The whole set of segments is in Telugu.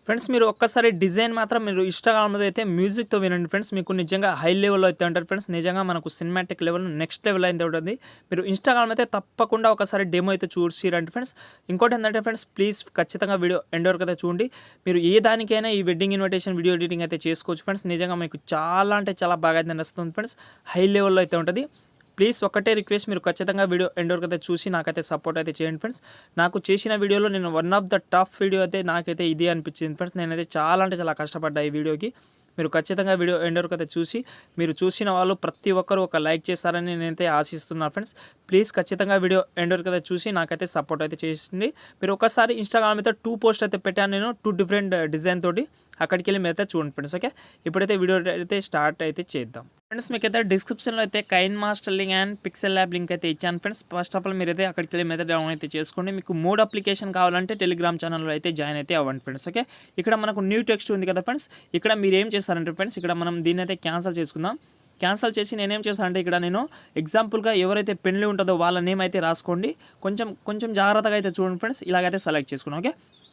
ఫ్రెండ్స్ మీరు ఒక్కసారి డిజైన్ మాత్రం మీరు ఇన్‌స్టాగ్రామ్‌లో అయితే మ్యూజిక్‌తో వినండి ఫ్రెండ్స్. మీకు నిజంగా హై లెవెల్‌లో అయితే ఉంటది ఫ్రెండ్స్. నిజంగా మనకు సినిమాటిక్ లెవెల్ నెక్స్ట్ లెవెల్ అయితే ఉంటుంది. మీరు ఇన్‌స్టాగ్రామ్ అయితే తప్పకుండా ఒకసారి డెమో అయితే చూసిరండి ఫ్రెండ్స్. ఇంకోటేంటంటే ఫ్రెండ్స్ ప్లీజ్ ఖచ్చితంగా వీడియో ఎండ్ వరకు అయితే చూడండి. మీరు ఏ దానికైనా ఈ వెడ్డింగ్ ఇన్విటేషన్ వీడియో ఎడిటింగ్ అయితే చేసుకోవచ్చు ఫ్రెండ్స్. నిజంగా మీకు చాలా అంటే చాలా బాగా అయితే నడుస్తుంది ఫ్రెండ్స్. హై లెవెల్‌లో అయితే ఉంటది. ప్లీజ్ ఒకటే రిక్వెస్ట్, మీరు ఖచ్చితంగా వీడియో ఎండ్ వరకు అయితే చూసి నాకైతే సపోర్ట్ అయితే చేయండి ఫ్రెండ్స్. నాకు చేసిన వీడియోలో నేను one of the top video అయితే నాకైతే ఇదే అనిపించింది ఫ్రెండ్స్. నేనైతే చాలా అంటే చాలా కష్టపడ్డా ఈ వీడియోకి. మీరు ఖచ్చితంగా వీడియో ఎండ్ వరకు అయితే చూసి, మీరు చూసిన వాళ్ళు ప్రతి ఒక్కరు ఒక లైక్ చేస్తారని నేనైతే ఆశిస్తున్నాను ఫ్రెండ్స్. ప్లీజ్ ఖచ్చితంగా వీడియో ఎండ్ వరకు అయితే చూసి నాకైతే సపోర్ట్ అయితే చేయండి. మీరు ఒకసారి ఇన్స్టాగ్రామ్ అయితే 2 పోస్ట్ అయితే పెట్టాను నేను, 2 డిఫరెంట్ డిజైన్ తోటి. అక్కడికి వెళ్ళి మీరైతే చూడండి ఫ్రెండ్స్. ఓకే, ఇప్పుడైతే వీడియో అయితే స్టార్ట్ అయితే చేద్దాం ఫ్రెండ్స్. మీకైతే డిస్క్రిప్షన్లో అయితే KineMaster link and PixelLab link అయితే ఇచ్చాను ఫ్రెండ్స్. ఫస్ట్ ఆఫ్ ఆల్ మీరైతే అక్కడికి వెళ్ళి మీరైతే డౌన్లోడ్ అయితే చేసుకోండి. మీకు 3 అప్లికేషన్ కావాలంటే టెలిగ్రామ్ ఛానల్లో అయితే జాయిన్ అయితే అవ్వండి ఫ్రెండ్స్. ఓకే, ఇక్కడ మనకు న్యూ టెక్స్ట్ ఉంది కదా ఫ్రెండ్స్. ఇక్కడ మీరు ఏం చేస్తారంటే ఫ్రెండ్స్, ఇక్కడ మనం దీన్ని అయితే క్యాన్సిల్ చేసుకుందాం. క్యాన్సిల్ చేసి నేనేం చేస్తానంటే ఇక్కడ నేను ఎగ్జాంపుల్గా ఎవరైతే పెన్లు ఉంటుందో వాళ్ళ నేమ్ అయితే రాసుకోండి. కొంచెం జాగ్రత్తగా అయితే చూడండి ఫ్రెండ్స్. ఇలాగైతే సెలెక్ట్ చేసుకున్నాం. ఓకే,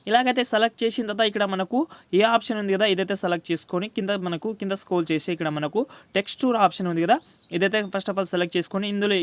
ఇలాగైతే సెలెక్ట్ చేసిన తర్వాత ఇక్కడ మనకు ఏ ఆప్షన్ ఉంది కదా, ఇదైతే సెలెక్ట్ చేసుకొని కింద స్క్రోల్ చేసి ఇక్కడ మనకు టెక్స్చర్ ఆప్షన్ ఉంది కదా, ఇదైతే ఫస్ట్ ఆఫ్ ఆల్ సెలెక్ట్ చేసుకొని ఇందులో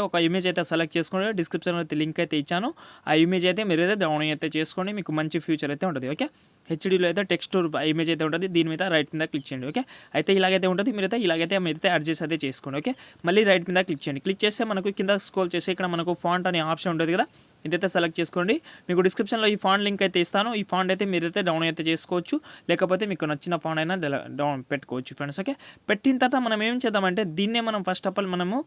ఒక ఇమేజ్ అయితే సెలెక్ట్ చేసుకొని డిస్క్రిప్షన్లో అయితే లింక్ అయితే ఇచ్చాను. ఆ ఇమేజ్ అయితే మీరైతే డౌన్లోడ్ అయితే చేసుకోండి. మీకు మంచి ఫ్యూచర్ అయితే ఉంటుంది. ఓకే, హెచ్డీలో అయితే టెక్స్చర్ ఇమేజ్ అయితే ఉంటుంది. దీని మీద రైట్ మీద క్లిక్ చేయండి. ఓకే, అయితే ఇలాగైతే ఉంటుంది. మీరైతే మీరైతే అడ్జస్ట్ అయితే చేసుకోండి. ఓకే, మళ్ళీ రైట్ మీద క్లిక్ చేయండి. క్లిక్ చేస్తే మనకు కింద స్క్రోల్ చేసి ఇక్కడ మనకు ఫాంట్ అనే ఆప్షన్ ఉంటుంది కదా, ఇదైతే సెలెక్ట్ చేసుకోండి. మీకు డిస్క్రిప్షన్లో ఈ ఫాంట్ లింక్ అయితే ఇస్తాను. ఈ ఫాంట్ అయితే మీరైతే డౌన్ అయితే చేసుకోవచ్చు, లేకపోతే మీకు నచ్చిన ఫాంట్ అయినా డౌన్ పెట్టుకోవచ్చు ఫ్రెండ్స్. ఓకే, పెట్టిన తర్వాత మనం ఏం చేద్దామంటే దీన్నే మనం ఫస్ట్ ఆఫ్ ఆల్ మనము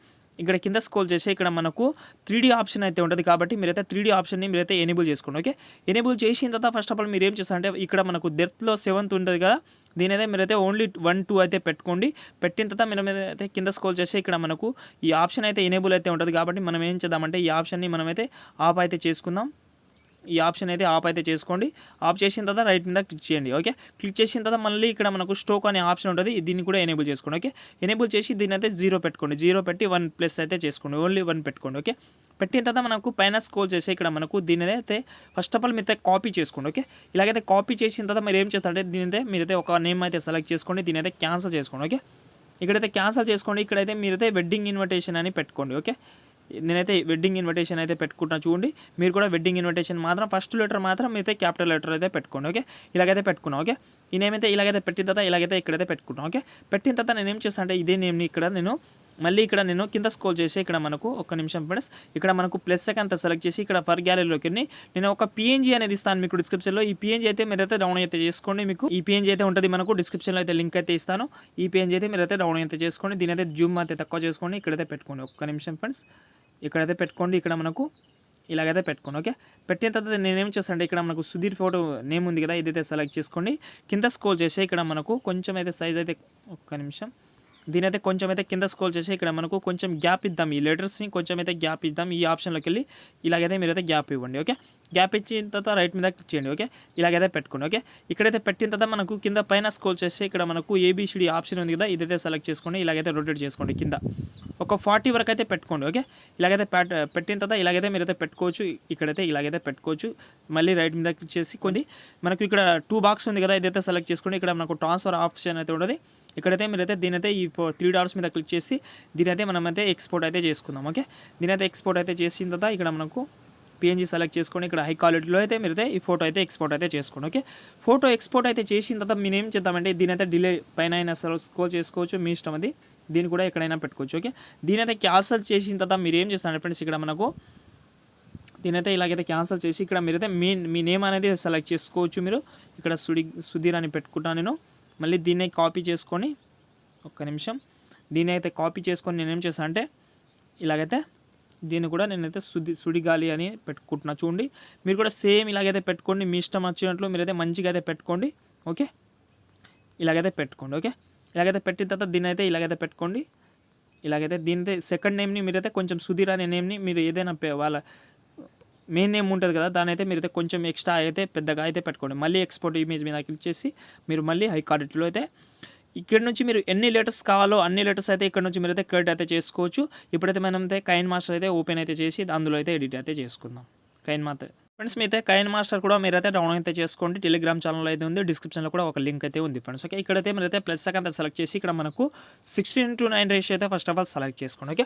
ఇక్కడ కింద స్క్రోల్ చేసి ఇక్కడ మనకు 3D ఆప్షన్ అయితే ఉంటుంది. కాబట్టి మీరైతే 3D ఆప్షన్ని మీరైతే ఎనేబుల్ చేసుకోండి. ఓకే, ఎనేబుల్ చేసిన తర్వాత ఫస్ట్ ఆఫ్ ఆల్ మీరు ఏం చేస్తారంటే ఇక్కడ మనకు డెప్త్లో 7th ఉంటుంది కదా, దీనైతే మీరైతే ఓన్లీ 1, 2 అయితే పెట్టుకోండి. పెట్టిన తర్వాత మీరు అయితే కింద స్క్రోల్ చేసి ఇక్కడ మనకు ఈ ఆప్షన్ అయితే ఎనేబుల్ అయితే ఉంటుంది. కాబట్టి మనం ఏం చేద్దామంటే ఈ ఆప్షన్ని మనమైతే ఆఫ్ అయితే చేసుకుందాం. ఈ ఆప్షన్ అయితే ఆఫ్ అయితే చేసుకోండి. ఆఫ్ చేసిన తర్వాత రైట్ మీద క్లిక్ చేయండి. ఓకే, క్లిక్ చేసిన తర్వాత మళ్ళీ ఇక్కడ మనకు స్టోక్ అనే ఆప్షన్ ఉంటుంది. దీన్ని కూడా ఎనేబుల్ చేసుకోండి. ఓకే, ఎనేబుల్ చేసి దీన్ని అయితే 0 పెట్టుకోండి. 0 పెట్టి 1+ అయితే చేసుకోండి. ఓన్లీ 1 పెట్టుకోండి. ఓకే, పెట్టిన తర్వాత మనకు పైన స్క్రోల్ చేసి ఇక్కడ మనకు దీని అయితే ఫస్ట్ ఆఫ్ ఆల్ మీరైతే కాపీ చేసుకోండి. ఓకే, ఇలాగైతే కాపీ చేసిన తర్వాత మీరు ఏం చేస్తారంటే దీనైతే మీరైతే ఒక నేమ్ అయితే సెలెక్ట్ చేసుకోండి. దీని అయితే క్యాన్సిల్ చేసుకోండి. ఓకే, ఇక్కడైతే క్యాన్సిల్ చేసుకోండి. ఇక్కడైతే మీరైతే వెడ్డింగ్ ఇన్విటేషన్ అని పెట్టుకోండి. ఓకే, నేనైతే వెడ్డింగ్ ఇన్విటేషన్ అయితే పెట్టుకుంటున్నా చూడండి. మీరు కూడా వెడ్డింగ్ ఇన్విటేషన్ మాత్రం ఫస్ట్ లెటర్ మాత్రం అయితే క్యాపిటల్ లెటర్ అయితే పెట్టుకోండి. ఓకే, ఇలాగైతే పెట్టుకున్నాం. ఓకే, ఈ నేమ్ అయితే ఇలాగైతే పెట్టిన తర్వాత ఇలాగైతే ఇక్కడైతే పెట్టుకుంటాం. ఓకే, పెట్టిన తర్వాత నేను ఏం చేస్తాను అంటే ఇదే నేమ్ని ఇక్కడ నేను కింద స్క్రోల్ చేసి ఇక్కడ మనకు ఒక్క నిమిషం ఫ్రెండ్స్, ఇక్కడ మనకు ప్లస్ సెకండ్ సెలెక్ట్ చేసి ఇక్కడ ఫర్ గ్యాలరీలోకి నేను ఒక PNG అనేది ఇస్తాను మీకు డిస్క్రిప్షన్లో. ఈ PNG అయితే మీరైతే డౌన్ అయితే చేసుకోండి. మీకు ఈ PNG అయితే ఉంటుంది మనకు డిస్క్రిప్షన్లో అయితే లింక్ అయితే ఇస్తాను. ఈ PNG అయితే మీరైతే డౌన్ అయితే చేసుకోండి. దీని అయితే జూమ్ అయితే తక్కువ చేసుకోండి. ఇక్కడైతే పెట్టుకోండి. ఒక్క నిమిషం ఫ్రెండ్స్, ఇక్కడైతే పెట్టుకోండి. ఇక్కడ మనకు ఇలాగైతే పెట్టుకోండి. ఓకే, పెట్టిన తర్వాత నేనేం చేస్తానంటే ఇక్కడ మనకు సుధీర్ ఫోటో నేమ్ ఉంది కదా, ఇదైతే సెలెక్ట్ చేసుకోండి. కింద స్క్రోల్ చేసి ఇక్కడ మనకు కొంచెం అయితే సైజ్ అయితే ఒక్క నిమిషం, దీనైతే కొంచెం అయితే కింద స్క్రోల్ చేసి ఇక్కడ మనకు కొంచెం గ్యాప్ ఇద్దాం. ఈ లెటర్స్ని కొంచెం అయితే గ్యాప్ ఇద్దాం. ఈ ఆప్షన్లోకి వెళ్ళి ఇలాగైతే మీరైతే గ్యాప్ ఇవ్వండి. ఓకే, గ్యాప్ ఇచ్చిన తర్వాత రైట్ మీద క్లిక్ చేయండి. ఓకే, ఇలాగైతే పెట్టుకోండి. ఓకే, ఇక్కడైతే పెట్టిన తర్వాత మనకు కింద పైన స్క్రోల్ చేసి ఇక్కడ మనకు ABCD ఆప్షన్ ఉంది కదా, ఇదైతే సెలెక్ట్ చేసుకోండి. ఇలాగైతే రొటేట్ చేసుకోండి. కింద ఒక 40 వరకు అయితే పెట్టుకోండి. ఓకే, ఇలాగైతే పెట్టిన తర్వాత ఇలాగైతే మీరైతే పెట్టుకోవచ్చు. ఇక్కడైతే ఇలాగైతే పెట్టుకోవచ్చు. మళ్ళీ రైట్ మీద క్లిక్ చేసి మనకు ఇక్కడ 2 బాక్స్ ఉంది కదా, ఇదైతే సెలెక్ట్ చేసుకోండి. ఇక్కడ మనకు ట్రాన్స్ఫర్ ఆప్షన్ అయితే ఉంటుంది. ఇక్కడైతే మీరైతే దీనైతే ఈ 3 డాట్స్ మీద క్లిక్ చేసి దీనైతే మనమైతే ఎక్స్పోర్ట్ అయితే చేసుకుందాం. ఓకే, దీనైతే ఎక్స్పోర్ట్ అయితే చేసిన తర్వాత ఇక్కడ మనకు PNG సెలెక్ట్ చేసుకొని ఇక్కడ హై క్వాలిటీలో అయితే మీరైతే ఈ ఫోటో అయితే ఎక్స్పోర్ట్ అయితే చేసుకోండి. ఓకే, ఫోటో ఎక్స్పోర్ట్ అయితే చేసిన తర్వాత మీరు ఏం చేద్దామంటే దీనైతే డిలే పైన అయినా స్క్రోల్ చేసుకోవచ్చు, మీ ఇష్టం అది. దీన్ని కూడా ఎక్కడైనా పెట్టుకోవచ్చు. ఓకే, దీనైతే క్యాన్సల్ చేసిన తర్వాత మీరు ఏం చేస్తారంటే ఫ్రెండ్స్, ఇక్కడ మనకు దీనైతే ఇలాగైతే క్యాన్సల్ చేసి ఇక్కడ మీరైతే మీ నేమ్ అనేది సెలెక్ట్ చేసుకోవచ్చు. మీరు ఇక్కడ సుధీర్ అని పెట్టుకుంటాను నేను. మళ్ళీ దీన్నే కాపీ చేసుకొని ఒక్క నిమిషం, దీన్ని అయితే కాపీ చేసుకొని నేనేం చేస్తాను అంటే ఇలాగైతే దీన్ని కూడా నేనైతే సుడిగాలి అని పెట్టుకుంటున్నా చూడండి. మీరు కూడా సేమ్ ఇలాగైతే పెట్టుకోండి. మీ ఇష్టం వచ్చినట్లు మీరైతే మంచిగా అయితే పెట్టుకోండి. ఓకే, ఇలాగైతే పెట్టుకోండి. ఓకే, ఇలాగైతే పెట్టిన తర్వాత దీన్ని అయితే ఇలాగైతే పెట్టుకోండి. ఇలాగైతే దీనితో సెకండ్ నేమ్ని మీరైతే కొంచెం సుధీర్ అనే నేమ్ని మీరు ఏదైనా వాళ్ళ మెయిన్ నేమ్ ఉంటుంది కదా, దాని అయితే మీరైతే కొంచెం ఎక్స్ట్రా అయితే పెద్దగా అయితే పెట్టుకోండి. మళ్ళీ ఎక్స్పోర్ట్ ఇమేజ్ మీద క్లిక్ చేసి మీరు మళ్ళీ హై క్వాలిటీలో అయితే ఇక్కడ నుంచి మీరు ఎన్ని లెటర్స్ కావాలో అన్ని లెటర్స్ అయితే ఇక్కడ నుంచి మీరైతే క్రియేట్ అయితే చేసుకోవచ్చు. ఇప్పుడైతే మనం అయితే కైన్ మాస్టర్ అయితే ఓపెన్ అయితే చేసి అందులో అయితే ఎడిట్ అయితే చేసుకుందాం. కైన్ మాస్టర్ ఫ్రెండ్స్ మీరైతే కైన్ మాస్టర్ కూడా మీరైతే డౌన్లోడ్ అయితే చేసుకోండి. టెలిగ్రామ్ ఛానల్ అయితే ఉంది, డిస్క్రిప్షన్లో కూడా ఒక లింక్ అయితే ఉంది ఫ్రెండ్స్. ఓకే, ఇక్కడైతే మీరైతే ప్లస్ అంతా సెలెక్ట్ చేసి ఇక్కడ మనకు 16:9 రేషియో అయితే ఫస్ట్ ఆఫ్ ఆల్ సెలెక్ట్ చేసుకోండి. ఓకే,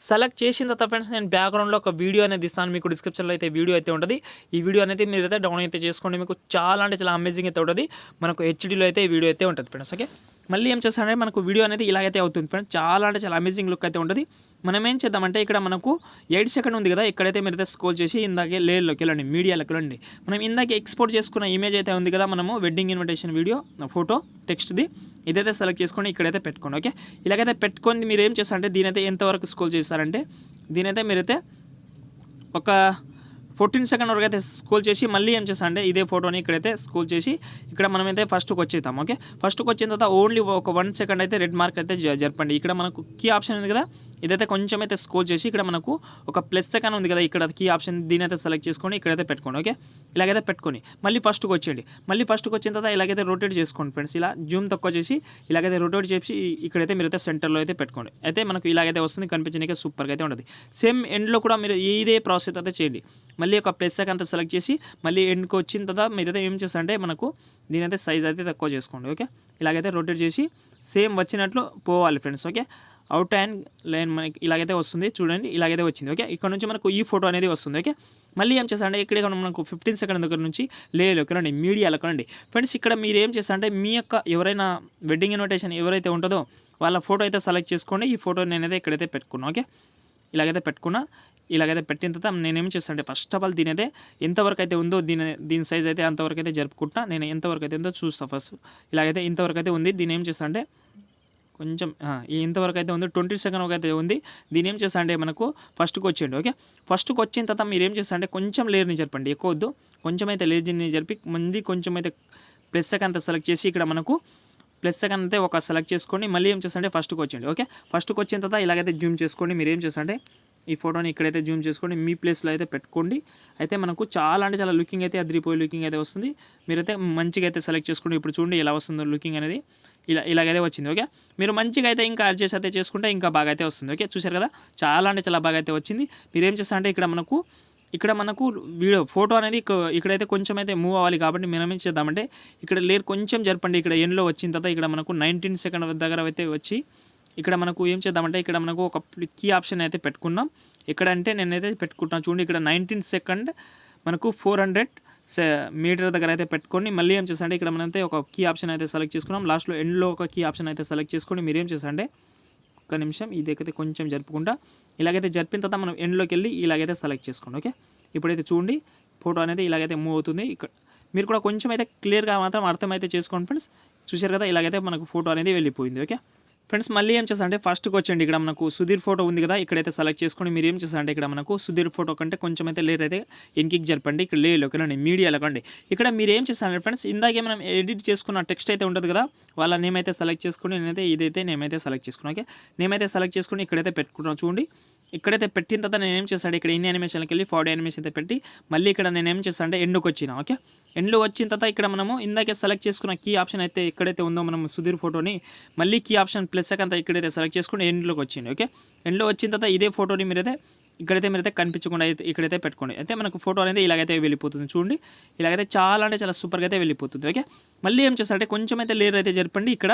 సెలెక్ట్ చేసిన తర్వాత ఫ్రెండ్స్ నేను బ్యాక్గ్రౌండ్లో ఒక వీడియో అనేది ఇస్తాను, మీకు డిస్క్రిప్షన్లో అయితే వీడియో అయితే ఉంటుంది. ఈ వీడియో అనేది మీరైతే డౌన్లోడ్ అయితే చేసుకోండి, మీకు చాలా అంటే చాలా అమేజింగ్ అయితే ఉంటుంది. మనకు హెచ్డీలో అయితే ఈ వీడియో అయితే ఉంటుంది ఫ్రెండ్స్. ఓకే, మళ్ళీ ఏం చేస్తానంటే మనకు వీడియో అనేది ఇలాగైతే అవుతుంది ఫ్రెండ్స్, చాలా అంటే చాలా అమేజింగ్ లుక్ అయితే ఉంటుంది. మనం ఏం చేద్దామంటే ఇక్కడ మనకు 8 సెకండ్ ఉంది కదా, ఇక్కడైతే మీరైతే స్క్రోల్ చేసి ఇందాకే లేయర్లోకి వెళ్ళండి, మీడియాలోకి వెళ్ళండి. మనం ఇందాక ఎక్స్పోర్ట్ చేసుకున్న ఇమేజ్ అయితే ఉంది కదా, మనము వెడ్డింగ్ ఇన్విటేషన్ వీడియో ఫోటో టెక్స్ట్ది, ఇదైతే సెలెక్ట్ చేసుకొని ఇక్కడైతే పెట్టుకోండి. ఓకే, ఇలాగైతే పెట్టుకొని మీరు ఏం చేస్తారంటే దీనైతే ఎంతవరకు స్క్రోల్ చేస్తారంటే దీనైతే మీరైతే ఒక 14 సెకండ్ వరకు అయితే స్క్రోల్ చేసి మళ్ళీ ఏం చేస్తారంటే ఇదే ఫోటోని ఇక్కడైతే స్క్రోల్ చేసి ఇక్కడ మనమైతే ఫస్ట్కి వచ్చేద్దాం. ఓకే, ఫస్ట్కి వచ్చిన తర్వాత ఓన్లీ ఒక 1 సెకండ్ అయితే రెడ్ మార్క్ అయితే జరపండి. ఇక్కడ మనకు కీ ఆప్షన్ ఉంది కదా, ఇదైతే కొంచెం అయితే స్క్రోల్ చేసి ఇక్కడ మనకు ఒక ప్లస్ సెకండ్ ఉంది కదా, ఇక్కడ కీ ఆప్షన్ దీనైతే సెలెక్ట్ చేసుకొని ఇక్కడైతే పెట్టుకోండి. ఓకే, ఇలాగైతే పెట్టుకొని మళ్ళీ ఫస్ట్కి వచ్చేయండి. మళ్ళీ ఫస్ట్కి వచ్చిన తర్వాత ఇలాగైతే రొటేట్ చేసుకోండి ఫ్రెండ్స్, ఇలా జూమ్ తక్కువ చేసి ఇలాగైతే రొటేట్ చేసి ఇక్కడైతే మీరైతే సెంటర్లో అయితే పెట్టుకోండి. అయితే మనకు ఇలాగైతే వస్తుంది, కనిపించడానికి సూపర్గా అయితే ఉంటుంది. సేమ్ ఎండ్లో కూడా మీరు ఇదే ప్రాసెస్ అయితే చేయండి. మళ్ళీ ఒక ప్లస్ అంతా సెలెక్ట్ చేసి మళ్ళీ ఎండ్కి వచ్చిన తర్వాత మీరైతే ఏం చేస్తారంటే మనకు దీనైతే సైజ్ అయితే తక్కువ చేసుకోండి. ఓకే, ఇలాగైతే రొటేట్ చేసి సేమ్ వచ్చినట్లు పోవాలి friends. Okay, out and line మనకి ఇలాగైతే వస్తుంది చూడండి, ఇలాగైతే వచ్చింది. ఓకే, ఇక్కడ నుంచి మనకు ఈ ఫోటో అనేది వస్తుంది. ఓకే, మళ్ళీ ఏం చేస్తారంటే ఇక్కడ మనకు 15 సెకండ్ దగ్గర నుంచి లేలోకి రండి, మీడియాలోకి రండి ఫ్రెండ్స్. ఇక్కడ మీరు ఏం చేస్తారంటే మీ యొక్క ఎవరైనా వెడ్డింగ్ ఇన్విటేషన్ ఎవరైతే ఉంటుందో వాళ్ళ ఫోటో అయితే సెలెక్ట్ చేసుకోండి. ఈ ఫోటో నేనైతే ఇక్కడైతే పెట్టుకున్నాను. ఓకే, ఇలాగైతే పెట్టుకున్నా. ఇలాగైతే పెట్టిన తర్వాత నేనేం చేస్తానంటే ఫస్ట్ ఆఫ్ ఆల్ దీనైతే ఎంతవరకు అయితే ఉందో దీని సైజ్ అయితే అంతవరకు అయితే జరుపుకుంటా. నేను ఎంతవరకు అయితే ఉందో చూస్తాను ఫస్ట్. ఇలాగైతే ఇంతవరకు అయితే ఉంది. దీని ఏం చేస్తానంటే కొంచెం ఇంతవరకు అయితే ఉంది, 20 సెకండ్ వరకు అయితే ఉంది. దీని ఏం చేస్తా అంటే మనకు ఫస్ట్కి వచ్చేయండి. ఓకే, ఫస్ట్కి వచ్చిన తర్వాత మీరు ఏం చేస్తా అంటే కొంచెం లేయర్ని జరపండి, ఎక్కువ వద్దు, కొంచెం అయితే లేయర్ని జరిపి మంది కొంచెం అయితే ప్లస్ సెకండ్ సెలెక్ట్ చేసి ఇక్కడ మనకు ప్లస్ సెకండ్ అయితే ఒక సెలెక్ట్ చేసుకోండి. మళ్ళీ ఏం చేస్తా అంటే ఫస్ట్కి వచ్చేయండి. ఓకే, ఫస్ట్కి వచ్చిన తర్వాత ఇలాగైతే జూమ్ చేసుకోండి. మీరు ఏం చేస్తా అంటే ఈ ఫోటోని ఇక్కడైతే జూమ్ చేసుకోండి, మీ ప్లేస్లో అయితే పెట్టుకోండి. అయితే మనకు చాలా అంటే చాలా లుకింగ్ అయితే అదిరిపోయే లుకింగ్ అయితే వస్తుంది. మీరైతే మంచిగా అయితే సెలెక్ట్ చేసుకోండి. ఇప్పుడు చూడండి ఎలా వస్తుందో లుకింగ్ అనేది, ఇలాగైతే వచ్చింది. ఓకే, మీరు మంచిగా అయితే ఇంకా అడ్జస్ట్ అయితే చేసుకుంటే ఇంకా బాగా అయితే వస్తుంది. ఓకే, చూశారు కదా, చాలా అంటే చాలా బాగా అయితే వచ్చింది. మీరు ఏం చేస్తా అంటే ఇక్కడ మనకు వీడియో ఫోటో అనేది ఇక్కడైతే కొంచెం అయితే మూవ్ అవ్వాలి. కాబట్టి మనం ఏం చేద్దామంటే ఇక్కడ లేయర్ కొంచెం జరపండి. ఇక్కడ ఎండ్లో వచ్చిన తర్వాత ఇక్కడ మనకు 19 సెకండ్ దగ్గర అయితే వచ్చి ఇక్కడ మనకు ఏం చేద్దామంటే ఇక్కడ మనకు ఒక కీ ఆప్షన్ అయితే పెట్టుకున్నాం. ఇక్కడ అంటే నేనైతే పెట్టుకుంటాను చూడండి, ఇక్కడ 19 సెకండ్ మనకు 400 మీటర్ దగ్గర అయితే పెట్టుకొని మళ్ళీ ఏం చేస్తాంటే ఇక్కడ మనమైతే ఒక కీ ఆప్షన్ అయితే సెలెక్ట్ చేసుకున్నాం. లాస్ట్లో ఎండ్లో ఒక కీ ఆప్షన్ అయితే సెలెక్ట్ చేసుకొని మీరు ఏం చేస్తారంటే ఒక్క నిమిషం ఇదైతే కొంచెం జరుపుకుంటా. ఇలాగైతే జరిపిన తర్వాత మనం ఎండ్లోకి వెళ్ళి ఇలాగైతే సెలెక్ట్ చేసుకోండి. ఓకే, ఇప్పుడైతే చూడండి ఫోటో అనేది ఇలాగైతే మూవ్ అవుతుంది. ఇక్కడ మీరు కూడా కొంచెం అయితే క్లియర్గా మాత్రం అర్థమైతే చేసుకోండి ఫ్రెండ్స్. చూశారు కదా, ఇలాగైతే మనకు ఫోటో అనేది వెళ్ళిపోయింది. ఓకే ఫ్రెండ్స్, మళ్ళీ ఏం చేస్తారంటే ఫస్ట్కి వచ్చండి. ఇక్కడ మనకు సుధీర్ ఫోటో ఉంది కదా, ఇక్కడైతే సెలెక్ట్ చేసుకొని మీరు ఏం చేస్తారంటే ఇక్కడ మనకు సుధీర్ ఫోటో కంటే కొంచెం అయితే లేయర్ అయితే ఎన్కిక్ జరపండి. ఇక్కడ లేయర్లోకి రండి, మీడియాలోకి రండి. ఇక్కడ మీరు ఏం చేస్తారంటే ఫ్రెండ్స్ ఇందాకే మనం ఎడిట్ చేసుకున్న టెక్స్ట్ అయితే ఉంటుంది కదా, వాళ్ళ నేమ్ అయితే సెలెక్ట్ చేసుకుని నేనైతే ఇదైతే నేమ్ అయితే సెలెక్ట్ చేసుకున్నాను. ఓకే, నేమ్ అయితే సెలెక్ట్ చేసుకుని ఇక్కడైతే పెట్టుకుంటాను చూడండి. ఇక్కడైతే పెట్టిన తర్వాత నేను ఏం చేస్తాను ఇక్కడ ఇన్ని యానిమేషన్కి వెళ్ళి 40 యానిమేషన్ అయితే పెట్టి మళ్ళీ ఇక్కడ నేను ఏం చేస్తాను అంటే ఎండ్కి వచ్చిన. ఓకే, ఎండ్లో వచ్చిన తర్వాత ఇక్కడ మనము ఇందాకే సెలెక్ట్ చేసుకున్న కీ ఆప్షన్ అయితే ఎక్కడైతే ఉందో మనం సుధీర్ ఫోటోని మళ్ళీ కీ ఆప్షన్ ప్లస్ అంతా ఇక్కడైతే సెలెక్ట్ చేసుకుని ఎండ్లోకి వచ్చింది. ఓకే, ఎండ్లో వచ్చిన తర్వాత ఇదే ఫోటోని ఇక్కడైతే కనిపించకుండా అయితే ఇక్కడైతే పెట్టుకోండి. అయితే మనకు ఫోటో అనేది ఇలాగైతే వెళ్ళిపోతుంది చూడండి, ఇలాగైతే చాలా అంటే చాలా సూపర్గా అయితే వెళ్ళిపోతుంది. ఓకే, మళ్ళీ ఏం చేస్తారంటే కొంచెం అయితే లేయర్ అయితే జరపండి. ఇక్కడ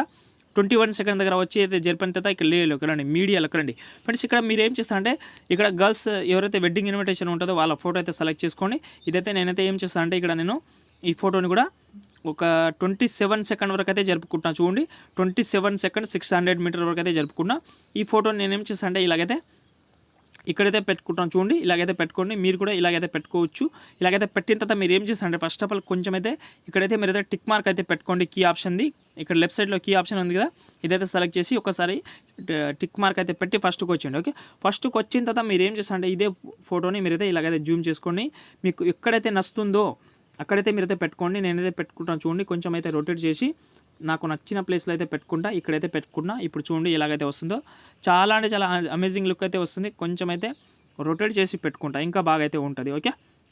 21 సెకండ్ దగ్గర వచ్చి అయితే జరిపిన తర్వాత ఇక్కడ లేయర్లోకి రండి, మీడియాలోకి రండి ఫ్రెండ్స్. ఇక్కడ మీరు ఏం చేస్తారంటే ఇక్కడ గర్ల్స్ ఎవరైతే వెడ్డింగ్ ఇన్విటేషన్ ఉంటుందో వాళ్ళ ఫోటో అయితే సెలెక్ట్ చేసుకోండి. ఇదైతే నేనైతే ఏం చేస్తానంటే ఇక్కడ నేను ఈ ఫోటోని కూడా ఒక 27 సెకండ్ వరకు అయితే జరుపుకుంటున్నాను చూడండి. 27 సెకండ్ 600 మీటర్ వరకు అయితే జరుపుకున్నా. ఈ ఫోటోని నేను ఏం చేస్తాను అంటే ఇలాగైతే ఇక్కడైతే పెట్టుకుంటాను చూడండి, ఇలాగైతే పెట్టుకోండి. మీరు కూడా ఇలాగైతే పెట్టుకోవచ్చు. ఇలాగైతే పెట్టిన తర్వాత మీరు ఏం చేస్తారంటే ఫస్ట్ ఆఫ్ ఆల్ కొంచెం అయితే ఇక్కడైతే మీరైతే టిక్ మార్క్ అయితే పెట్టుకోండి. కీ ఆప్షన్ది ఇక్కడ లెఫ్ట్ సైడ్లో కీ ఆప్షన్ ఉంది కదా, ఇదైతే సెలెక్ట్ చేసి ఒకసారి టిక్ మార్క్ అయితే పెట్టి ఫస్ట్కి వచ్చేయండి. ఓకే, ఫస్ట్కి వచ్చిన తర్వాత మీరు ఏం చేస్తారంటే ఇదే ఫోటోని మీరైతే ఇలాగైతే జూమ్ చేసుకోండి. మీకు ఎక్కడైతే నచ్చుతుందో అక్కడైతే మీరైతే పెట్టుకోండి. నేనైతే పెట్టుకుంటాను చూడండి, కొంచెం అయితే రొటేట్ చేసి నాకు నచ్చిన ప్లేస్లో అయితే పెట్టుకుంటా. ఇక్కడైతే పెట్టుకున్నా. ఇప్పుడు చూడండి ఎలాగైతే వస్తుందో, చాలా అంటే చాలా అమేజింగ్ లుక్ అయితే వస్తుంది. కొంచెం అయితే రొటేట్ చేసి పెట్టుకుంటా, ఇంకా బాగా అయితే ఉంటుంది. ఓకే,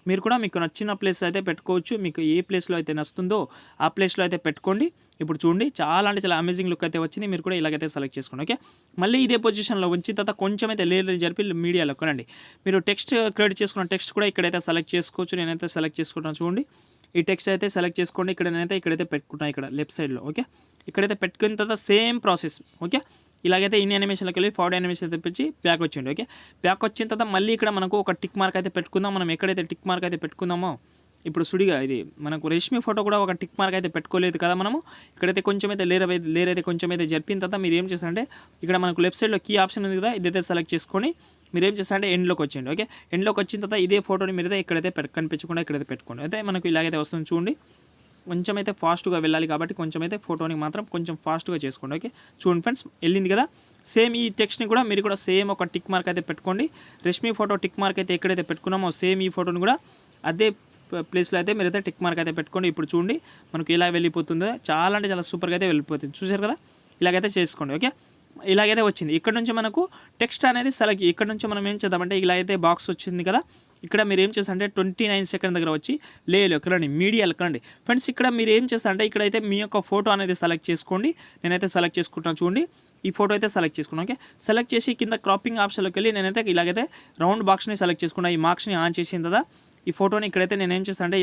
మీరు కూడా మీకు నచ్చిన ప్లేస్ అయితే పెట్టుకోవచ్చు. మీకు ఏ ప్లేస్లో అయితే నచ్చుతుందో ఆ ప్లేస్లో అయితే పెట్టుకోండి. ఇప్పుడు చూడండి చాలా అంటే చాలా అమేజింగ్ లుక్ అయితే వచ్చింది. మీరు కూడా ఇలాగైతే సెలెక్ట్ చేసుకోండి. ఓకే, మళ్ళీ ఇదే పొజిషన్లో ఉంచిన తర్వాత కొంచెం అయితే లేయర్ జరిపి మీడియాలో కొనండి. మీరు టెక్స్ట్ క్రియేట్ చేసుకున్న టెక్స్ట్ కూడా ఇక్కడైతే సెలెక్ట్ చేసుకోవచ్చు. నేనైతే సెలెక్ట్ చేసుకుంటాను. చూడండి ఈ టెక్స్ట్ అయితే సెలెక్ట్ చేసుకోండి. ఇక్కడైతే పెట్టుకుంటాను ఇక్కడ లెఫ్ట్ సైడ్లో. ఓకే, ఇక్కడైతే పెట్టుకున్న తర్వాత సేమ్ ప్రాసెస్. ఓకే, ఇలాగైతే ఇన్ యానిమేషన్లోకి వెళ్ళి ఫార్వర్డ్ యానిమేషన్ తెప్పించి బ్యాక్ వచ్చింది. ఓకే, బ్యాక్ వచ్చిన తర్వాత మళ్ళీ ఇక్కడ మనకు ఒక టిక్ మార్క్ అయితే పెట్టుకుందాం. మనం ఎక్కడైతే టిక్ మార్క్ అయితే పెట్టుకుందామో ఇప్పుడు సుడిగా ఇది మనకు రేష్మి ఫోటో కూడా ఒక టిక్ మార్క్ అయితే పెట్టుకోలేదు కదా మనము. ఇక్కడైతే కొంచెం అయితే లేర్ అయితే కొంచెం అయితే జరిపిన తర్వాత మీరు ఏం చేస్తారంటే ఇక్కడ మనకు లెఫ్ట్ సైడ్లో కీ ఆప్షన్ ఉంది కదా, ఇదైతే సెలెక్ట్ చేసుకొని మీరు ఏం చేస్తారంటే ఎండ్లోకి వచ్చేయండి. ఓకే, ఎండ్లోకి వచ్చిన తర్వాత ఇదే ఫోటోని మీరైతే ఇక్కడైతే కనిపించకుండా ఇక్కడైతే పెట్టుకోండి. అయితే మనకు ఇలాగైతే వస్తుంది చూడండి. కొంచెం అయితే ఫాస్ట్గా వెళ్ళాలి కాబట్టి కొంచెం అయితే ఫోటోని మాత్రం కొంచెం ఫాస్ట్గా చేసుకోండి. ఓకే, చూడండి ఫ్రెండ్స్ వెళ్ళింది కదా. సేమ్ ఈ టెక్స్ట్ని కూడా మీరు కూడా సేమ్ ఒక టిక్ మార్క్ అయితే పెట్టుకోండి. రష్మి ఫోటో టిక్ మార్క్ అయితే ఎక్కడైతే పెట్టుకున్నామో సేమ్ ఈ ఫోటోని కూడా అదే ప్లేస్లో అయితే మీరైతే టిక్ మార్క్ అయితే పెట్టుకోండి. ఇప్పుడు చూడండి మనకు ఇలా వెళ్ళిపోతుందో చాలా అంటే చాలా సూపర్గా అయితే వెళ్ళిపోతుంది. చూసారు కదా, ఇలాగైతే చేసుకోండి. ఓకే, ఇలాగైతే వచ్చింది. ఇక్కడ నుంచి మనకు టెక్స్ట్ అనేది సెలెక్ట్. ఇక్కడ నుంచి మనం ఏం చేద్దామంటే ఇలా అయితే బాక్స్ వచ్చింది కదా, ఇక్కడ మీరు ఏం చేస్తారంటే 29 సెకండ్ దగ్గర వచ్చి లేలో ఎక్కడండి మీడియాలో ఎక్కడండి ఫ్రెండ్స్. ఇక్కడ మీరు ఏం చేస్తారంటే ఇక్కడైతే మీ యొక్క ఫోటో అనేది సెలెక్ట్ చేసుకోండి. నేనైతే సెలెక్ట్ చేసుకుంటాను. చూడండి ఈ ఫోటో అయితే సెలెక్ట్ చేసుకున్నాను. ఓకే, సెలెక్ట్ చేసి కింద క్రాపింగ్ ఆప్షన్లోకి వెళ్ళి నేనైతే ఇలాగైతే రౌండ్ బాక్స్ని సెలెక్ట్ చేసుకున్నాను. ఈ మార్క్స్ని ఆన్ చేసిన కదా ఈ ఫోటోని ఇక్కడైతే నేను ఏం చేస్తానంటే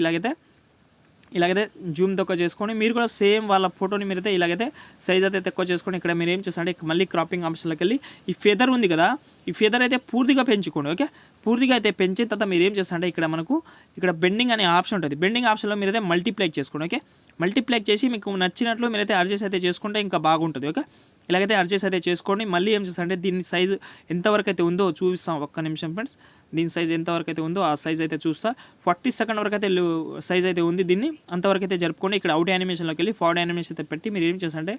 ఇలాగైతే జూమ్ తక్కువ చేసుకొని మీరు కూడా సేమ్ వాళ్ళ ఫోటోని మీరైతే ఇలాగైతే సైజ్ అయితే తక్కువ చేసుకొని ఇక్కడ మీరు ఏం చేస్తారంటే మళ్ళీ క్రాపింగ్ ఆప్షన్లోకి వెళ్ళి ఈ ఫెదర్ ఉంది కదా, ఈ ఫెదర్ అయితే పూర్తిగా పెంచుకోండి. ఓకే, పూర్తిగా అయితే పెంచిన తర్వాత మీరు ఏం చేస్తారంటే ఇక్కడ బెండింగ్ అనే ఆప్షన్ ఉంటుంది. బెండింగ్ ఆప్షన్లో మీరైతే మల్టీప్లై చేసుకోండి. ఓకే, మల్టీప్లై చేసి మీకు నచ్చినట్లు మీరైతే అడ్జస్ట్ అయితే చేసుకుంటే ఇంకా బాగుంటుంది. ఓకే, ఇలాగైతే అడ్జస్ట్ అయితే చేసుకోండి. మళ్ళీ ఏం చేస్తారంటే దీని సైజు ఎంతవరకు అయితే ఉందో చూపిస్తాం. ఒక్క నిమిషం ఫ్రెండ్స్, దీని సైజ్ ఎంతవరకు అయితే ఉందో ఆ సైజ్ అయితే చూస్తా. 40 సెకండ్ వరకు అయితే సైజ్ అయితే ఉంది. దీన్ని అంతవరకు అయితే జరుపుకోండి. ఇక్కడ అవుట్ యానిమేషన్లోకి వెళ్ళి ఫార్వర్డ్ యానిమేషన్ అయితే పెట్టి మీరు ఏం చేస్తారంటే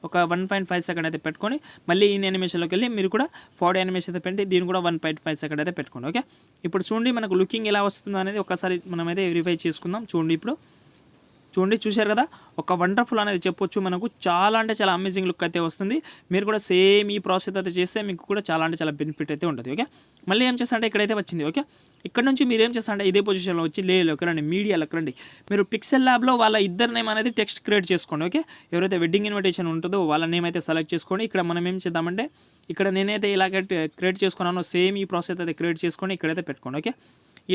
ఒక 1.5 సెకండ్ అయితే పెట్టుకొని మళ్ళీ ఇన్ యానిమేషన్లోకి వెళ్ళి మీరు కూడా ఫార్వర్డ్ యానిమేషన్ అయితే పెట్టి దీన్ని కూడా 1.5 సెకండ్ అయితే పెట్టుకోండి. ఓకే, ఇప్పుడు చూడండి మనకు లుకింగ్ ఎలా వస్తుందో అనేది ఒకసారి మనమైతే వెరిఫై చేసుకుందాం. చూడండి ఇప్పుడు చూడండి, చూశారు కదా, ఒక వండర్ఫుల్ అనేది చెప్పొచ్చు. మనకు చాలా అంటే చాలా అమేజింగ్ లుక్ అయితే వస్తుంది. మీరు కూడా సేమ్ ఈ ప్రాసెస్ అయితే చేస్తే మీకు కూడా చాలా అంటే చాలా బెనిఫిట్ అయితే ఉంటుంది. ఓకే, మళ్ళీ ఏం చేస్తారంటే ఇక్కడైతే వచ్చింది. ఓకే, ఇక్కడ నుంచి మీరు ఏం చేస్తారంటే ఇదే పొజిషన్లో వచ్చి లేలోకి రండి, మీడియాలోకి రండి. మీరు పిక్సెల్ ల్యాబ్లో వాళ్ళ ఇద్దరు నేమ్ అనేది టెక్స్ట్ క్రియేట్ చేసుకోండి. ఓకే, ఎవరైతే వెడ్డింగ్ ఇన్విటేషన్ ఉంటుందో వాళ్ళ నేమ్ అయితే సెలెక్ట్ చేసుకోండి. ఇక్కడ మనం ఏం చేద్దామంటే ఇక్కడ నేనైతే ఇలాగ క్రియేట్ చేసుకున్నానో సేమ్ ఈ ప్రాసెస్ అయితే క్రియేట్ చేసుకొని ఇక్కడైతే పెట్టుకోండి. ఓకే,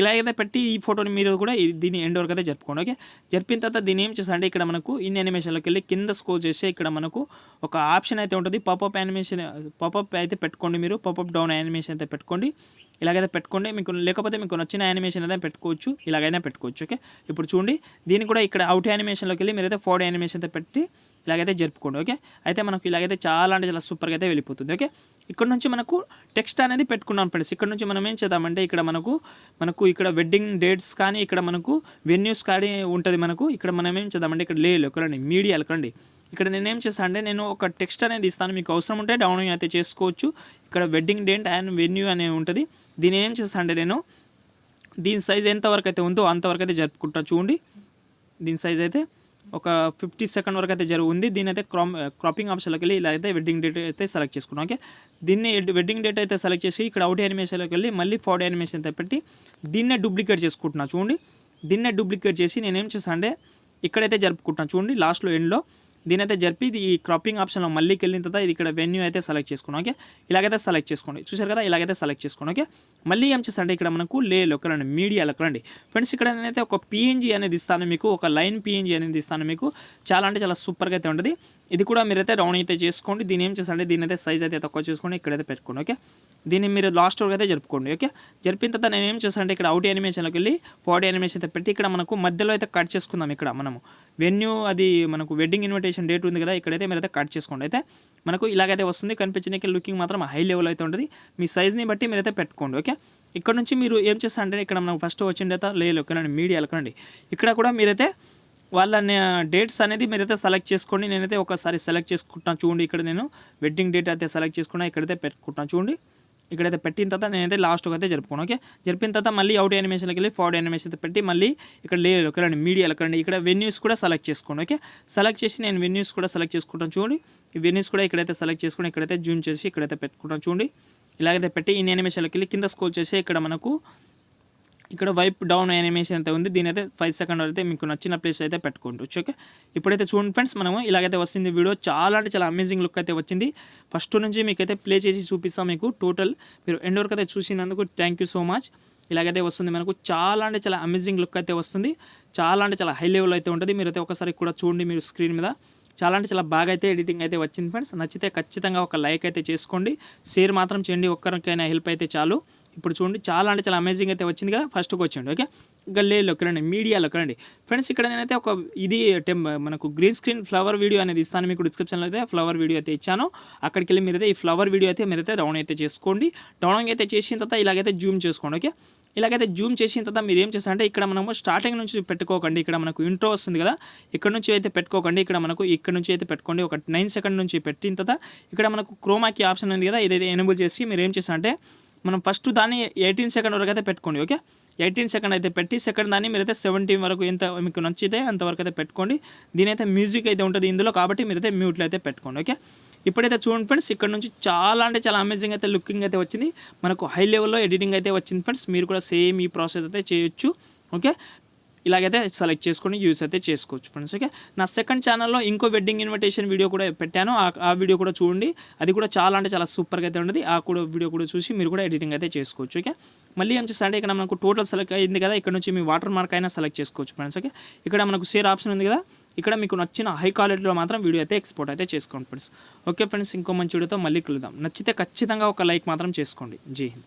ఇలా అయితే పెట్టి ఈ ఫోటోని మీరు కూడా దీన్ని ఎండ్ వరకు అయితే జరుపుకోండి. ఓకే, జరిపిన తర్వాత దీన్ని ఏం చేస్తారంటే ఇక్కడ మనకు ఇన్ యానిమేషన్లోకి వెళ్ళి కింద స్క్రోల్ చేస్తే ఇక్కడ మనకు ఒక ఆప్షన్ అయితే ఉంటుంది. పాపప్ యానిమేషన్ పాపప్ అయితే పెట్టుకోండి. మీరు పాపప్ డౌన్ యానిమేషన్ అయితే పెట్టుకోండి. ఇలాగైతే పెట్టుకోండి. మీకు లేకపోతే మీకు నచ్చిన యానిమేషన్ అయితే పెట్టుకోవచ్చు, ఇలాగైనా పెట్టుకోవచ్చు. ఓకే, ఇప్పుడు చూడండి దీన్ని కూడా ఇక్కడ అవుట్ యానిమేషన్లోకి వెళ్ళి మీరైతే ఫార్వర్డ్ యానిమేషన్ అయితే పెట్టి ఇలాగైతే జరుపుకోండి. ఓకే, అయితే మనకు ఇలాగైతే చాలా అంటే చాలా సూపర్గా అయితే వెళ్ళిపోతుంది. ఓకే, ఇక్కడ నుంచి మనకు టెక్స్ట్ అనేది పెట్టుకున్నాం ఫ్రెండ్స్. ఇక్కడ నుంచి మనం ఏం చేద్దామంటే ఇక్కడ మనకు ఇక్కడ వెడ్డింగ్ డేట్స్ కానీ ఇక్కడ మనకు వెన్యూస్ కానీ ఉంటుంది. ఇక్కడ మనం ఏం చేద్దామంటే ఇక్కడ ఎక్కడండి మీడియాలో ఎక్కడండి. ఇక్కడ నేనేం చేస్తాను అంటే నేను ఒక టెక్స్ట్ అనేది ఇస్తాను. మీకు అవసరం ఉంటే డౌన్లోడ్ అయితే చేసుకోవచ్చు. ఇక్కడ వెడ్డింగ్ డేట్ అండ్ వెన్యూ అనేది ఉంటుంది. దీన్ని ఏం చేస్తాను అంటే నేను దీని సైజ్ ఎంతవరకు అయితే ఉందో అంతవరకు అయితే జరుపుకుంటాను. చూడండి దీని సైజ్ అయితే ఒక 50 సెకండ్ వరకు అయితే ఉంది. దీని అయితే క్రాపింగ్ ఆప్షన్లోకి వెళ్ళి ఇలా అయితే వెడ్డింగ్ డేట్ అయితే సెలెక్ట్ చేసుకున్నాం. ఓకే, దీన్ని వెడ్డింగ్ డేట్ అయితే సెలెక్ట్ చేసి ఇక్కడ అవుట్ యానిమేషన్లోకి వెళ్ళి మళ్ళీ ఫార్వర్డ్ యానిమేషన్ అయితే పెట్టి దీన్నే డూప్లికేట్ చేసుకుంటున్నాను. చూడండి దీన్నే డూప్లికేట్ చేసి నేనేం చేస్తాను అంటే ఇక్కడైతే జరుపుకుంటున్నాను. చూడండి లాస్ట్లో ఎండ్లో దీని అయితే జరిపి ఈ క్రాపింగ్ ఆప్షన్లో మళ్ళీకి వెళ్ళిన తర్వాత ఇది ఇక్కడ వెన్యూ అయితే సెలెక్ట్ చేసుకున్నాం. ఓకే, ఇలాగైతే సెలెక్ట్ చేసుకోండి. చూసారు కదా, ఇలాగైతే సెలెక్ట్ చేసుకోండి. ఓకే, మళ్ళీ ఏం చేస్తారంటే ఇక్కడ మనకు లోకి రండి, మీడియాలోకి రండి ఫ్రెండ్స్. ఇక్కడ నేనైతే ఒక పిఎన్జీ అనేది ఇస్తాను మీకు, ఒక లైన్ పిఎన్జీ అనేది ఇస్తాను మీకు. చాలా అంటే చాలా సూపర్గా అయితే ఉంటుంది. ఇది కూడా మీరైతే డౌన్ అయితే చేసుకోండి. దీన్ని ఏం చేస్తారంటే దీని అయితే సైజ్ అయితే తక్కువ చేసుకోండి, ఇక్కడైతే పెట్టుకోండి. ఓకే, దీన్ని మీరు లాస్ట్ వరకు అయితే జరుపుకోండి. ఓకే, జరిపిన తర్వాత నేను ఏం చేస్తానంటే ఇక్కడ అవుట్ యానిమేషన్లోకి వెళ్ళి ఫార్వర్డ్ యానిమేషన్ అయితే పెట్టి ఇక్కడ మనకు మధ్యలో అయితే కట్ చేసుకుందాం. ఇక్కడ మనము వెన్యూ అది మనకు వెడ్డింగ్ ఇన్విటేషన్ డేట్ ఉంది కదా, ఇక్కడైతే మీరైతే కట్ చేసుకోండి. అయితే మనకు ఇలాగైతే వస్తుంది. కనిపించడానికి లుకింగ్ మాత్రం హై లెవెల్ అయితే ఉంటుంది. మీ సైజ్ని బట్టి మీరైతే పెట్టుకోండి. ఓకే, ఇక్కడ నుంచి మీరు ఏం చేస్తారంటే ఇక్కడ మనకు ఫస్ట్ వచ్చిన డేటా లేలోకి మీడియాలోకి రండి. ఇక్కడ కూడా మీరైతే వాళ్ళ డేట్స్ అనేది మీరైతే సెలెక్ట్ చేసుకోండి. నేనైతే ఒకసారి సెలెక్ట్ చేసుకుంటాను. చూడండి ఇక్కడ నేను వెడ్డింగ్ డేట్ అయితే సెలెక్ట్ చేసుకున్నా, ఇక్కడైతే పెట్టుకుంటాను. చూడండి ఇక్కడైతే పెట్టిన తర్వాత నేనైతే లాస్ట్కి అయితే జరుపుకోను. ఓకే, జరిపిన తర్వాత మళ్ళీ అవుట్ యానిమేషన్కి వెళ్ళి ఫార్వర్డ్ యానిమేషన్ అయితే పెట్టి మళ్ళీ ఇక్కడ లేరండి మీడియాలోకి రండి. ఇక్కడ వెన్యూస్ కూడా సెలెక్ట్ చేసుకోండి. ఓకే, సెలెక్ట్ చేసి నేను వెన్యూస్ కూడా సెలెక్ట్ చేసుకుంటాను. చూడండి ఈ వెన్యూస్ కూడా ఇక్కడైతే సెలెక్ట్ చేసుకుని ఇక్కడైతే జూమ్ చేసి ఇక్కడైతే పెట్టుకుంటాను. చూడండి ఇలాగైతే పెట్టి ఈ యానిమేషన్కి వెళ్ళి కింద స్క్రోల్ చేసి ఇక్కడ మనకు ఇక్కడ వైప్ డౌన్ యానిమేషన్ అయితే ఉంది, దీని అయితే 5 సెకండ్ అయితే మీకు నచ్చిన ప్లేస్ అయితే పెట్టుకోవచ్చు. ఓకే, ఇప్పుడైతే చూడండి ఫ్రెండ్స్, మనము ఇలాగైతే వస్తుంది వీడియో. చాలా అంటే చాలా అమేజింగ్ లుక్ అయితే వచ్చింది. ఫస్ట్ నుంచి మీకైతే ప్లే చేసి చూపిస్తాం మీకు టోటల్. మీరు ఎండ్ వరకు అయితే చూసినందుకు థ్యాంక్ యూ సో మచ్. ఇలాగైతే వస్తుంది మనకు, చాలా అంటే చాలా అమేజింగ్ లుక్ అయితే వస్తుంది. చాలా అంటే చాలా హై లెవెల్ అయితే ఉంటుంది. మీరైతే ఒకసారి కూడా చూడండి మీరు స్క్రీన్ మీద. చాలా అంటే చాలా బాగా అయితే ఎడిటింగ్ అయితే వచ్చింది ఫ్రెండ్స్. నచ్చితే ఖచ్చితంగా ఒక లైక్ అయితే చేసుకోండి, షేర్ మాత్రం చేయండి, ఒక్కరికైనా హెల్ప్ అయితే చాలు. ఇప్పుడు చూడండి, చాలా అంటే చాలా అమేజింగ్ అయితే వచ్చింది కదా. ఫస్ట్కి వచ్చిండి. ఓకే, ఇంకా లేలోకి రండి, మీడియాలోకి రండి ఫ్రెండ్స్. ఇక్కడ నేనైతే ఒక ఇది మనకు గ్రీన్ స్క్రీన్ ఫ్లవర్ వీడియో అనేది ఇస్తాను మీకు. డిస్క్రిప్షన్లో అయితే ఫ్లవర్ వీడియో అయితే ఇచ్చాను. అక్కడికి వెళ్ళి మీరైతే ఈ ఫ్లవర్ వీడియో అయితే మీరైతే డౌన్ అయితే చేసుకోండి. డౌన్ అయితే చేసిన తర్వాత ఇలాగైతే జూమ్ చేసుకోండి. ఓకే, ఇలాగైతే జూమ్ చేసిన తర్వాత మీరు ఏం చేస్తారంటే, ఇక్కడ మనము స్టార్టింగ్ నుంచి పెట్టుకోకండి. ఇక్కడ మనకు ఇంట్రో వస్తుంది కదా, ఇక్కడ నుంచి అయితే పెట్టుకోకండి. ఇక్కడ నుంచి అయితే పెట్టుకోండి. ఒక 9 సెకండ్ నుంచి పెట్టిన తర్వాత ఇక్కడ మనకు క్రోమాకి ఆప్షన్ ఉంది కదా, ఇదైతే ఎనేబుల్ చేసి మీరు ఏం చేస్తారంటే, మనం ఫస్ట్ దాన్ని 18 సెకండ్ వరకు అయితే పెట్టుకోండి. ఓకే, 18 సెకండ్ అయితే పెట్టి సెకండ్ దాన్ని మీరైతే 17 వరకు ఎంత మీకు నచ్చితే అంతవరకు అయితే పెట్టుకోండి. దీని అయితే మ్యూజిక్ అయితే ఉంటుంది ఇందులో, కాబట్టి మీరైతే మ్యూట్లో అయితే పెట్టుకోండి. ఓకే, ఇప్పుడైతే చూడండి ఫ్రెండ్స్, ఇక్కడ నుంచి చాలా అంటే చాలా అమేజింగ్ అయితే లుకింగ్ అయితే వచ్చింది. మనకు హై లెవెల్లో ఎడిటింగ్ అయితే వచ్చింది ఫ్రెండ్స్. మీరు కూడా సేమ్ ఈ ప్రాసెస్ అయితే చేయొచ్చు. ఓకే, ఇలాగైతే సెలెక్ట్ చేసుకొని యూస్ అయితే చేసుకోవచ్చు ఫ్రెండ్స్. ఓకే, నా సెకండ్ ఛానల్లో ఇంకో వెడ్డింగ్ ఇన్విటేషన్ వీడియో కూడా పెట్టాను. ఆ వీడియో కూడా చూడండి, అది కూడా చాలా అంటే చాలా సూపర్గా అయితే ఉంటుంది. ఆ కూడా వీడియో కూడా చూసి మీరు కూడా ఎడిటింగ్ అయితే చేసుకోవచ్చు. ఓకే, మళ్ళీ ఏం చేస్తారంటే, ఇక్కడ మనకు టోటల్ సెలెక్ట్ అయింది కదా, ఇక్కడ నుంచి మీ వాటర్ మార్క్ అయినా సెలెక్ట్ చేసుకోవచ్చు ఫ్రెండ్స్. ఓకే, ఇక్కడ మనకు షేర్ ఆప్షన్ ఉంది కదా, ఇక్కడ మీకు నచ్చిన హై క్వాలిటీలో మాత్రం వీడియో అయితే ఎక్స్పోర్ట్ అయితే చేసుకోండి ఫ్రెండ్స్. ఓకే ఫ్రెండ్స్, ఇంకో మంచి వీడియోతో మళ్ళీ కలుద్దాం. నచ్చితే ఖచ్చితంగా ఒక లైక్ మాత్రం చేసుకోండి. జై హింద్.